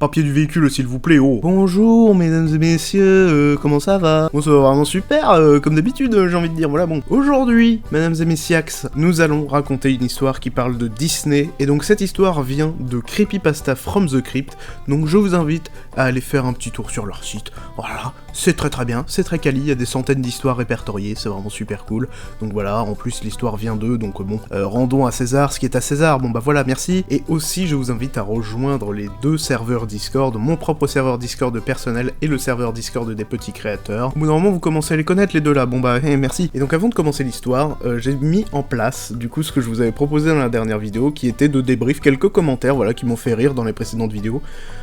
papier du véhicule s'il vous plaît, oh. Bonjour mesdames et messieurs, comment ça va? Bon, ça va vraiment super, comme d'habitude j'ai envie de dire, voilà bon. Aujourd'hui, mesdames et messiax, nous allons raconter une histoire qui parle de Disney, et donc cette histoire vient de Creepypasta from the Crypt, donc je vous invite à aller faire un petit tour sur leur site, voilà, c'est très bien, c'est très quali, il y a des centaines d'histoires répertoriées, c'est vraiment super cool, donc voilà, en plus l'histoire vient d'eux, donc bon, rendons à César ce qui est à César, bon bah voilà, merci, et aussi je vous invite à rejoindre les deux serveurs Discord, mon propre serveur Discord personnel et le serveur Discord des petits créateurs. Au bout d'un moment vous commencez à les connaître les deux là, bon bah merci. Et donc avant de commencer l'histoire, j'ai mis en place du coup ce que je vous avais proposé dans la dernière vidéo, qui était de débrief quelques commentaires, voilà, qui m'ont fait rire dans les précédentes vidéos.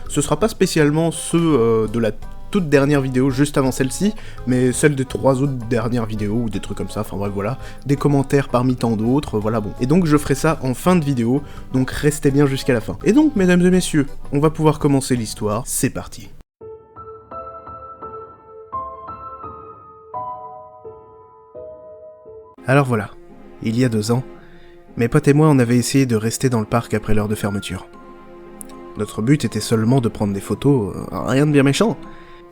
Ce sera pas spécialement ceux de la toute dernière vidéo juste avant celle-ci, mais celle des 3 autres dernières vidéos, ou des trucs comme ça, enfin bref voilà, des commentaires parmi tant d'autres, voilà bon. Et donc je ferai ça en fin de vidéo, donc restez bien jusqu'à la fin. Et donc mesdames et messieurs, on va pouvoir commencer l'histoire, c'est parti. Alors voilà, il y a 2 ans, mes potes et moi on avait essayé de rester dans le parc après l'heure de fermeture. Notre but était seulement de prendre des photos, rien de bien méchant.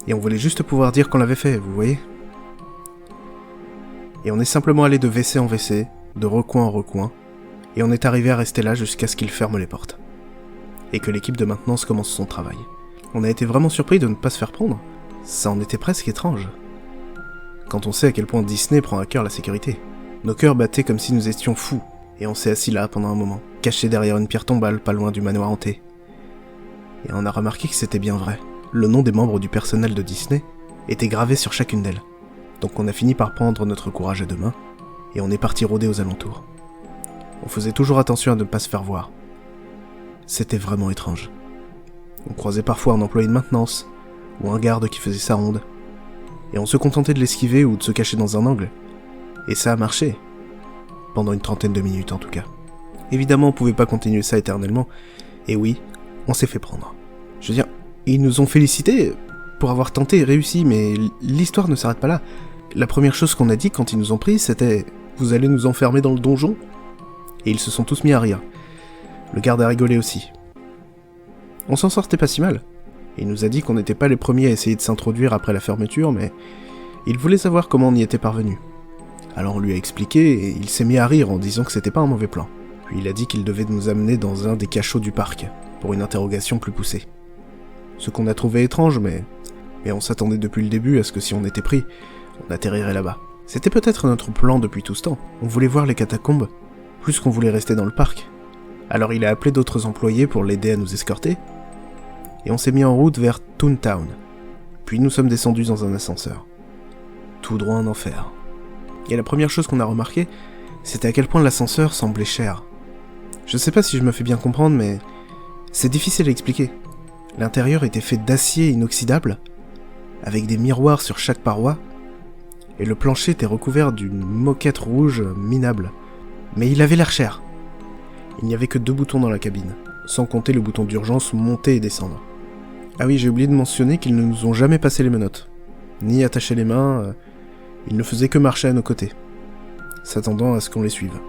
Et on voulait juste pouvoir dire qu'on l'avait fait, vous voyez. Et on est simplement allé de WC en WC, de recoin en recoin, et on est arrivé à rester là jusqu'à ce qu'ils ferment les portes. Et que l'équipe de maintenance commence son travail. On a été vraiment surpris de ne pas se faire prendre. Ça en était presque étrange. Quand on sait à quel point Disney prend à cœur la sécurité. Nos cœurs battaient comme si nous étions fous, et on s'est assis là pendant un moment, cachés derrière une pierre tombale pas loin du manoir hanté. Et on a remarqué que c'était bien vrai. Le nom des membres du personnel de Disney était gravé sur chacune d'elles. Donc on a fini par prendre notre courage à 2 mains, et on est parti rôder aux alentours. On faisait toujours attention à ne pas se faire voir. C'était vraiment étrange. On croisait parfois un employé de maintenance, ou un garde qui faisait sa ronde, et on se contentait de l'esquiver ou de se cacher dans un angle. Et ça a marché. Pendant une 30aine de minutes en tout cas. Évidemment on pouvait pas continuer ça éternellement, et oui, on s'est fait prendre. Je veux dire, ils nous ont félicités pour avoir tenté et réussi, mais l'histoire ne s'arrête pas là. La première chose qu'on a dit quand ils nous ont pris, c'était « Vous allez nous enfermer dans le donjon ?» Et ils se sont tous mis à rire. Le garde a rigolé aussi. On s'en sortait pas si mal. Il nous a dit qu'on n'était pas les premiers à essayer de s'introduire après la fermeture, mais il voulait savoir comment on y était parvenu. Alors on lui a expliqué, et il s'est mis à rire en disant que c'était pas un mauvais plan. Puis il a dit qu'il devait nous amener dans un des cachots du parc, pour une interrogation plus poussée. Ce qu'on a trouvé étrange, mais on s'attendait depuis le début à ce que si on était pris, on atterrirait là-bas. C'était peut-être notre plan depuis tout ce temps. On voulait voir les catacombes, plus qu'on voulait rester dans le parc. Alors il a appelé d'autres employés pour l'aider à nous escorter, et on s'est mis en route vers Toontown. Puis nous sommes descendus dans un ascenseur. Tout droit en enfer. Et la première chose qu'on a remarqué, c'était à quel point l'ascenseur semblait cher. Je sais pas si je me fais bien comprendre, mais c'est difficile à expliquer. L'intérieur était fait d'acier inoxydable, avec des miroirs sur chaque paroi, et le plancher était recouvert d'une moquette rouge minable. Mais il avait l'air cher. Il n'y avait que 2 boutons dans la cabine, sans compter le bouton d'urgence monter et descendre. Ah oui, j'ai oublié de mentionner qu'ils ne nous ont jamais passé les menottes, ni attaché les mains, ils ne faisaient que marcher à nos côtés, s'attendant à ce qu'on les suive.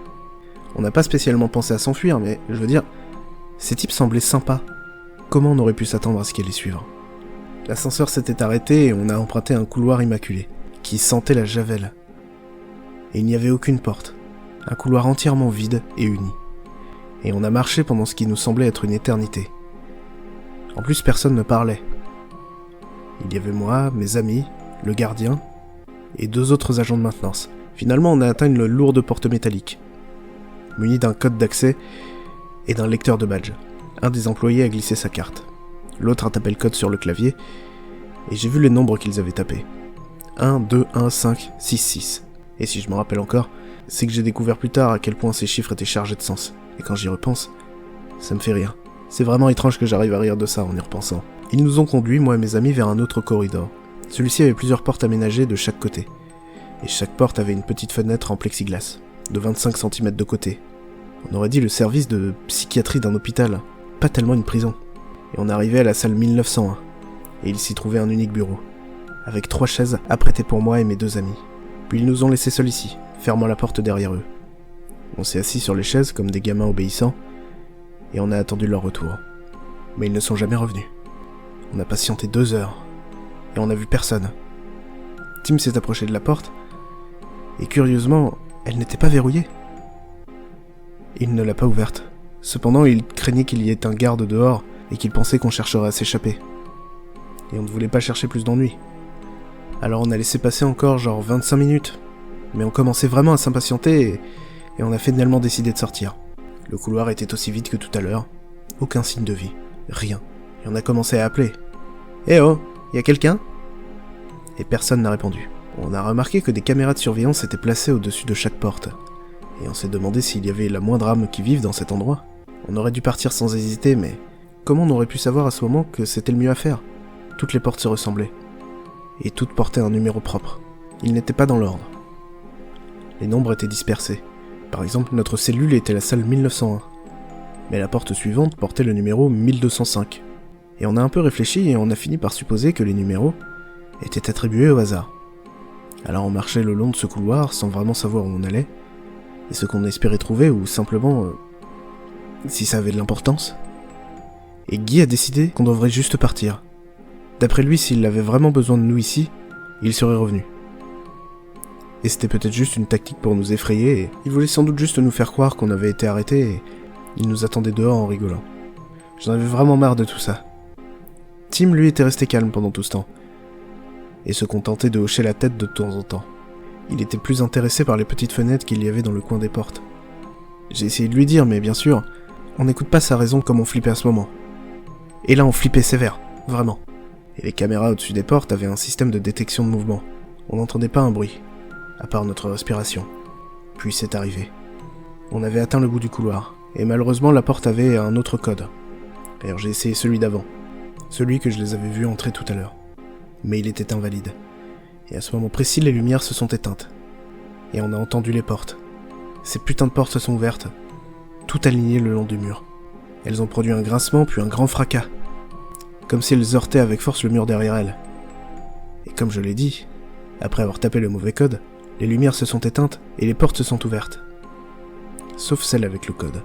On n'a pas spécialement pensé à s'enfuir, mais je veux dire, ces types semblaient sympas. Comment on aurait pu s'attendre à ce qu'elle les suivre? L'ascenseur s'était arrêté et on a emprunté un couloir immaculé, qui sentait la javel. Et il n'y avait aucune porte. Un couloir entièrement vide et uni. Et on a marché pendant ce qui nous semblait être une éternité. En plus, personne ne parlait. Il y avait moi, mes amis, le gardien, et 2 autres agents de maintenance. Finalement, on a atteint une lourde porte métallique, munie d'un code d'accès et d'un lecteur de badge. Un des employés a glissé sa carte. L'autre a tapé le code sur le clavier, et j'ai vu les nombres qu'ils avaient tapés. 1, 2, 1, 5, 6, 6. Et si je me rappelle encore, c'est que j'ai découvert plus tard à quel point ces chiffres étaient chargés de sens. Et quand j'y repense, ça me fait rire. C'est vraiment étrange que j'arrive à rire de ça en y repensant. Ils nous ont conduits, moi et mes amis, vers un autre corridor. Celui-ci avait plusieurs portes aménagées de chaque côté. Et chaque porte avait une petite fenêtre en plexiglas, de 25 cm de côté. On aurait dit le service de psychiatrie d'un hôpital, pas tellement une prison. Et on arrivait à la salle 1901, et il s'y trouvait un unique bureau, avec 3 chaises apprêtées pour moi et mes 2 amis. Puis ils nous ont laissés seuls ici, fermant la porte derrière eux. On s'est assis sur les chaises comme des gamins obéissants, et on a attendu leur retour. Mais ils ne sont jamais revenus. On a patienté 2 heures, et on n'a vu personne. Tim s'est approché de la porte, et curieusement, elle n'était pas verrouillée. Il ne l'a pas ouverte. Cependant, il craignait qu'il y ait un garde dehors, et qu'il pensait qu'on chercherait à s'échapper. Et on ne voulait pas chercher plus d'ennuis. Alors on a laissé passer encore genre 25 minutes, mais on commençait vraiment à s'impatienter, et on a finalement décidé de sortir. Le couloir était aussi vide que tout à l'heure, aucun signe de vie, rien. Et on a commencé à appeler. « Eh oh, y a quelqu'un ?» Et personne n'a répondu. On a remarqué que des caméras de surveillance étaient placées au-dessus de chaque porte. Et on s'est demandé s'il y avait la moindre âme qui vive dans cet endroit. On aurait dû partir sans hésiter, mais comment on aurait pu savoir à ce moment que c'était le mieux à faire ? Toutes les portes se ressemblaient. Et toutes portaient un numéro propre. Ils n'étaient pas dans l'ordre. Les nombres étaient dispersés. Par exemple, notre cellule était la salle 1901. Mais la porte suivante portait le numéro 1205. Et on a un peu réfléchi et on a fini par supposer que les numéros étaient attribués au hasard. Alors on marchait le long de ce couloir sans vraiment savoir où on allait, et ce qu'on espérait trouver, ou simplement si ça avait de l'importance. Et Guy a décidé qu'on devrait juste partir. D'après lui, s'il avait vraiment besoin de nous ici, il serait revenu. Et c'était peut-être juste une tactique pour nous effrayer, et il voulait sans doute juste nous faire croire qu'on avait été arrêtés, et il nous attendait dehors en rigolant. J'en avais vraiment marre de tout ça. Tim, lui, était resté calme pendant tout ce temps, et se contentait de hocher la tête de temps en temps. Il était plus intéressé par les petites fenêtres qu'il y avait dans le coin des portes. J'ai essayé de lui dire, mais bien sûr, on n'écoute pas sa raison comme on flippait à ce moment. Et là, on flippait sévère, vraiment. Et les caméras au-dessus des portes avaient un système de détection de mouvement. On n'entendait pas un bruit, à part notre respiration. Puis c'est arrivé. On avait atteint le bout du couloir, et malheureusement la porte avait un autre code. D'ailleurs, j'ai essayé celui d'avant. Celui que je les avais vus entrer tout à l'heure. Mais il était invalide. Et à ce moment précis, les lumières se sont éteintes. Et on a entendu les portes. Ces putains de portes se sont ouvertes, tout alignées le long du mur. Elles ont produit un grincement puis un grand fracas, comme si elles heurtaient avec force le mur derrière elles. Et comme je l'ai dit, après avoir tapé le mauvais code, les lumières se sont éteintes et les portes se sont ouvertes. Sauf celle avec le code.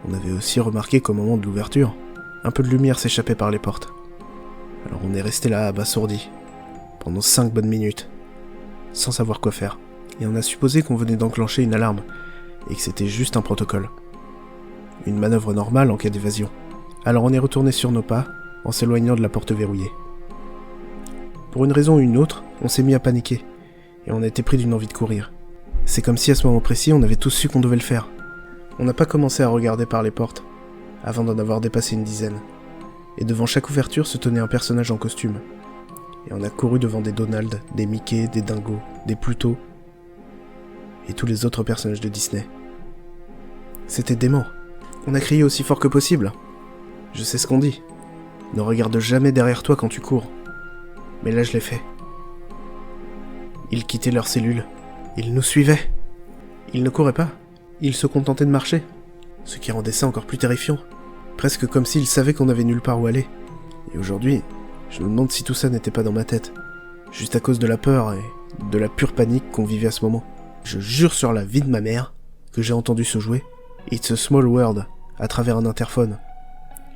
On avait aussi remarqué qu'au moment de l'ouverture, un peu de lumière s'échappait par les portes. Alors on est resté là, abasourdi, pendant 5 bonnes minutes, sans savoir quoi faire. Et on a supposé qu'on venait d'enclencher une alarme, et que c'était juste un protocole. Une manœuvre normale en cas d'évasion. Alors on est retourné sur nos pas, en s'éloignant de la porte verrouillée. Pour une raison ou une autre, on s'est mis à paniquer, et on a été pris d'une envie de courir. C'est comme si à ce moment précis, on avait tous su qu'on devait le faire. On n'a pas commencé à regarder par les portes, avant d'en avoir dépassé une dizaine. Et devant chaque ouverture se tenait un personnage en costume. Et on a couru devant des Donald, des Mickey, des Dingo, des Pluto, et tous les autres personnages de Disney. C'était dément. On a crié aussi fort que possible. Je sais ce qu'on dit. Ne regarde jamais derrière toi quand tu cours. Mais là je l'ai fait. Ils quittaient leur cellule. Ils nous suivaient. Ils ne couraient pas. Ils se contentaient de marcher. Ce qui rendait ça encore plus terrifiant. Presque comme s'ils savaient qu'on avait nulle part où aller. Et aujourd'hui, je me demande si tout ça n'était pas dans ma tête. Juste à cause de la peur et de la pure panique qu'on vivait à ce moment. Je jure sur la vie de ma mère que j'ai entendu ce jouet, It's a Small World, à travers un interphone.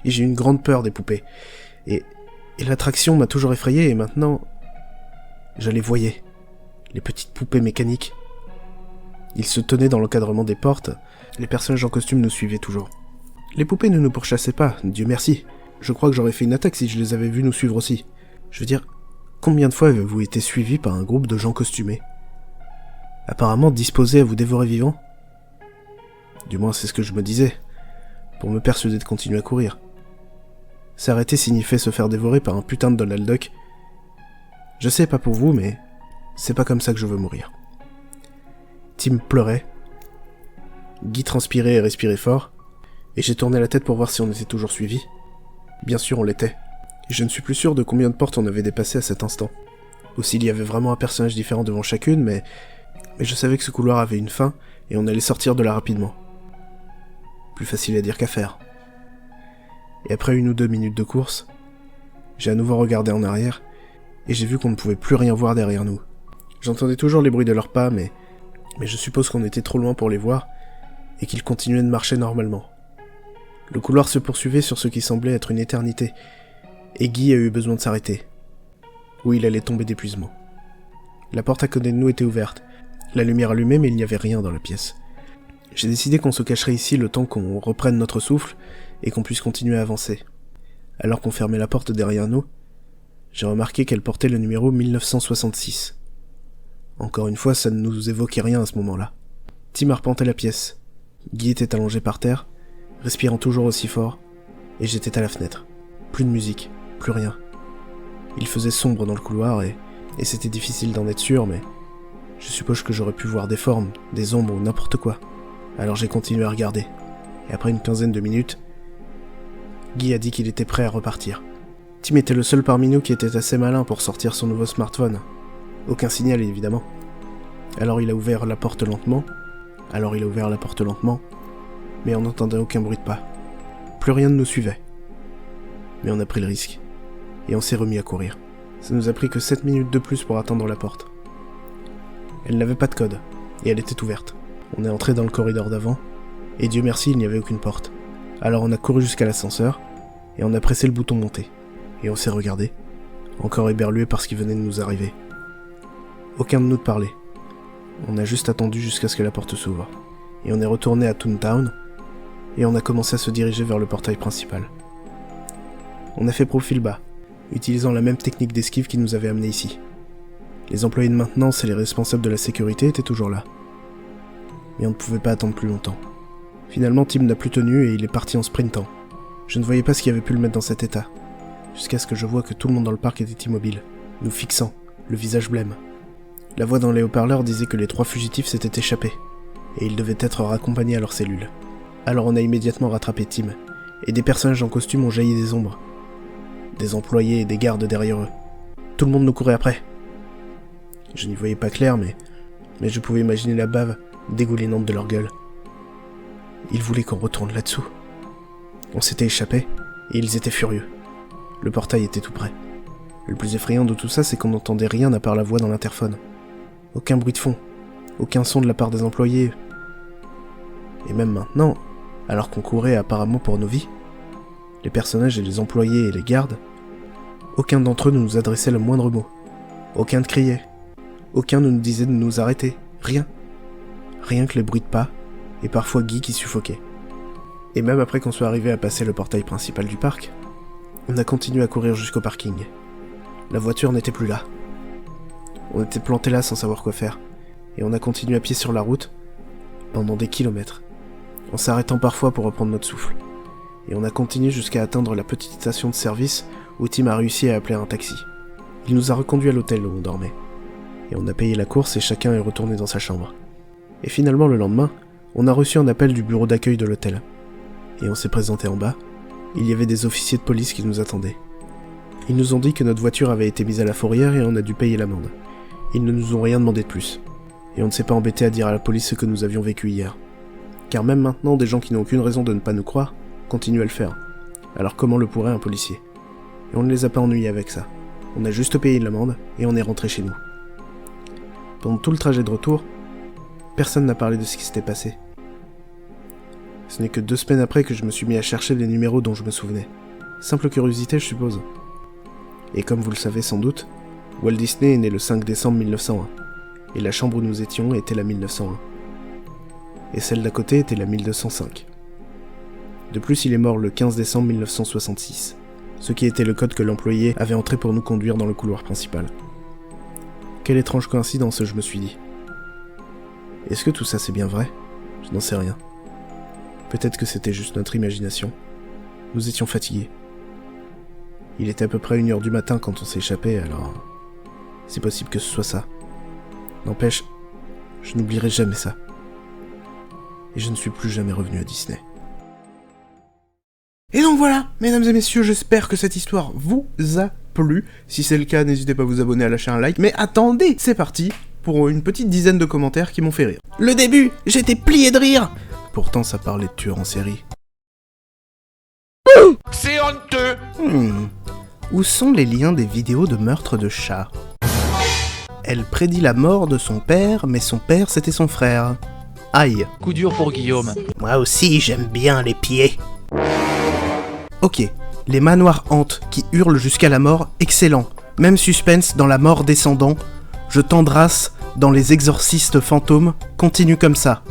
Et j'ai eu une grande peur des poupées. Et l'attraction m'a toujours effrayé et maintenant, je les voyais. Les petites poupées mécaniques. Ils se tenaient dans l'encadrement des portes, les personnages en costume nous suivaient toujours. Les poupées ne nous pourchassaient pas, Dieu merci. Je crois que j'aurais fait une attaque si je les avais vues nous suivre aussi. Je veux dire, combien de fois avez-vous été suivis par un groupe de gens costumés ? Apparemment disposés à vous dévorer vivant ? Du moins c'est ce que je me disais, pour me persuader de continuer à courir. S'arrêter signifiait se faire dévorer par un putain de Donald Duck. Je sais pas pour vous, mais c'est pas comme ça que je veux mourir. Tim pleurait, Guy transpirait et respirait fort, et j'ai tourné la tête pour voir si on était toujours suivis. Bien sûr on l'était, et je ne suis plus sûr de combien de portes on avait dépassé à cet instant. Ou s'il y avait vraiment un personnage différent devant chacune, mais je savais que ce couloir avait une fin, et on allait sortir de là rapidement. Plus facile à dire qu'à faire. Et après 1 ou 2 minutes de course, j'ai à nouveau regardé en arrière, et j'ai vu qu'on ne pouvait plus rien voir derrière nous. J'entendais toujours les bruits de leurs pas, mais je suppose qu'on était trop loin pour les voir, et qu'ils continuaient de marcher normalement. Le couloir se poursuivait sur ce qui semblait être une éternité, Et Guy a eu besoin de s'arrêter. Ou il allait tomber d'épuisement. La porte à côté de nous était ouverte. La lumière allumée, mais il n'y avait rien dans la pièce. J'ai décidé qu'on se cacherait ici le temps qu'on reprenne notre souffle et qu'on puisse continuer à avancer. Alors qu'on fermait la porte derrière nous, j'ai remarqué qu'elle portait le numéro 1966. Encore une fois, ça ne nous évoquait rien à ce moment-là. Tim arpentait la pièce. Guy était allongé par terre, respirant toujours aussi fort, et j'étais à la fenêtre. Plus de musique, plus rien. Il faisait sombre dans le couloir et c'était difficile d'en être sûr, mais je suppose que j'aurais pu voir des formes, des ombres ou n'importe quoi. Alors j'ai continué à regarder, et après une quinzaine de minutes, Guy a dit qu'il était prêt à repartir. Tim était le seul parmi nous qui était assez malin pour sortir son nouveau smartphone. Aucun signal, évidemment. Alors il a ouvert la porte lentement, mais on n'entendait aucun bruit de pas. Plus rien ne nous suivait. Mais on a pris le risque, et on s'est remis à courir. Ça nous a pris que 7 minutes de plus pour attendre la porte. Elle n'avait pas de code, et elle était ouverte. On est entré dans le corridor d'avant, et Dieu merci, il n'y avait aucune porte. Alors on a couru jusqu'à l'ascenseur, et on a pressé le bouton monter. Et on s'est regardé, encore éberlué par ce qui venait de nous arriver. Aucun de nous ne parlait. On a juste attendu jusqu'à ce que la porte s'ouvre. Et on est retourné à Toontown, et on a commencé à se diriger vers le portail principal. On a fait profil bas, utilisant la même technique d'esquive qui nous avait amenés ici. Les employés de maintenance et les responsables de la sécurité étaient toujours là. Mais on ne pouvait pas attendre plus longtemps. Finalement, Tim n'a plus tenu et il est parti en sprintant. Je ne voyais pas ce qui avait pu le mettre dans cet état, jusqu'à ce que je vois que tout le monde dans le parc était immobile, nous fixant, le visage blême. La voix dans les haut-parleurs disait que les 3 fugitifs s'étaient échappés, et ils devaient être raccompagnés à leur cellule. Alors on a immédiatement rattrapé Tim, et des personnages en costume ont jailli des ombres. Des employés et des gardes derrière eux. Tout le monde nous courait après. Je n'y voyais pas clair, mais je pouvais imaginer la bave dégoulinante de leur gueule. Ils voulaient qu'on retourne là-dessous. On s'était échappé, et ils étaient furieux. Le portail était tout près. Le plus effrayant de tout ça, c'est qu'on n'entendait rien à part la voix dans l'interphone. Aucun bruit de fond, aucun son de la part des employés. Et même maintenant, alors qu'on courait apparemment pour nos vies, les personnages et les employés et les gardes, aucun d'entre eux ne nous adressait le moindre mot. Aucun ne criait. Aucun ne nous disait de nous arrêter. Rien. Rien que les bruits de pas, et parfois Guy qui suffoquait. Et même après qu'on soit arrivé à passer le portail principal du parc, on a continué à courir jusqu'au parking. La voiture n'était plus là. On était plantés là sans savoir quoi faire, et on a continué à pied sur la route, pendant des kilomètres, en s'arrêtant parfois pour reprendre notre souffle. Et on a continué jusqu'à atteindre la petite station de service où Tim a réussi à appeler un taxi. Il nous a reconduits à l'hôtel où on dormait. Et on a payé la course et chacun est retourné dans sa chambre. Et finalement, le lendemain, on a reçu un appel du bureau d'accueil de l'hôtel. Et on s'est présenté en bas. Il y avait des officiers de police qui nous attendaient. Ils nous ont dit que notre voiture avait été mise à la fourrière et on a dû payer l'amende. Ils ne nous ont rien demandé de plus. Et on ne s'est pas embêté à dire à la police ce que nous avions vécu hier. Car même maintenant, des gens qui n'ont aucune raison de ne pas nous croire continuent à le faire. Alors comment le pourrait un policier? Et on ne les a pas ennuyés avec ça. On a juste payé l'amende et on est rentré chez nous. Pendant tout le trajet de retour, personne n'a parlé de ce qui s'était passé. Ce n'est que 2 semaines après que je me suis mis à chercher les numéros dont je me souvenais. Simple curiosité, je suppose. Et comme vous le savez sans doute, Walt Disney est né le 5 décembre 1901, et la chambre où nous étions était la 1901. Et celle d'à côté était la 1205. De plus, il est mort le 15 décembre 1966, ce qui était le code que l'employé avait entré pour nous conduire dans le couloir principal. Quelle étrange coïncidence, je me suis dit. Est-ce que tout ça c'est bien vrai? Je n'en sais rien. Peut-être que c'était juste notre imagination. Nous étions fatigués. Il était à peu près 1h du matin quand on s'est échappé, alors... c'est possible que ce soit ça. N'empêche, je n'oublierai jamais ça. Et je ne suis plus jamais revenu à Disney. Et donc voilà, mesdames et messieurs, j'espère que cette histoire vous a plu. Si c'est le cas, n'hésitez pas à vous abonner, à lâcher un like. Mais attendez, c'est parti pour une petite dizaine de commentaires qui m'ont fait rire. Le début, j'étais plié de rire. Pourtant, ça parlait de tueurs en série. C'est honteux. Où sont les liens des vidéos de meurtre de chats? Elle prédit la mort de son père, mais son père c'était son frère. Aïe. Coup dur pour Guillaume. Moi aussi, j'aime bien les pieds. Ok, Les manoirs hantent qui hurlent jusqu'à la mort, excellent. Même suspense dans la mort descendant. Je t'embrasse dans les exorcistes fantômes, continue comme ça.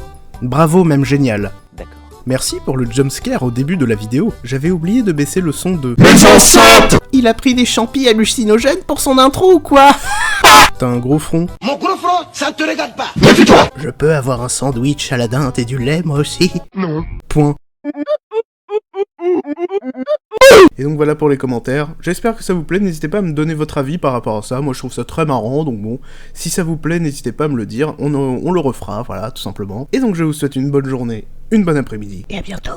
Bravo, même génial. D'accord. Merci pour le jumpscare au début de la vidéo. J'avais oublié de baisser le son de... Les enceintes! Il a pris des champis hallucinogènes pour son intro ou quoi? T'as un gros front. Mon gros front, ça ne te regarde pas! Mais tais-toi! Je peux avoir un sandwich à la dinde et du lait, moi aussi. Non. Point. Et donc voilà pour les commentaires. J'espère que ça vous plaît, n'hésitez pas à me donner votre avis par rapport à ça. Moi je trouve ça très marrant, donc bon, si ça vous plaît, n'hésitez pas à me le dire, on le refera, voilà, tout simplement. Et donc je vous souhaite une bonne journée, une bonne après-midi. Et à bientôt.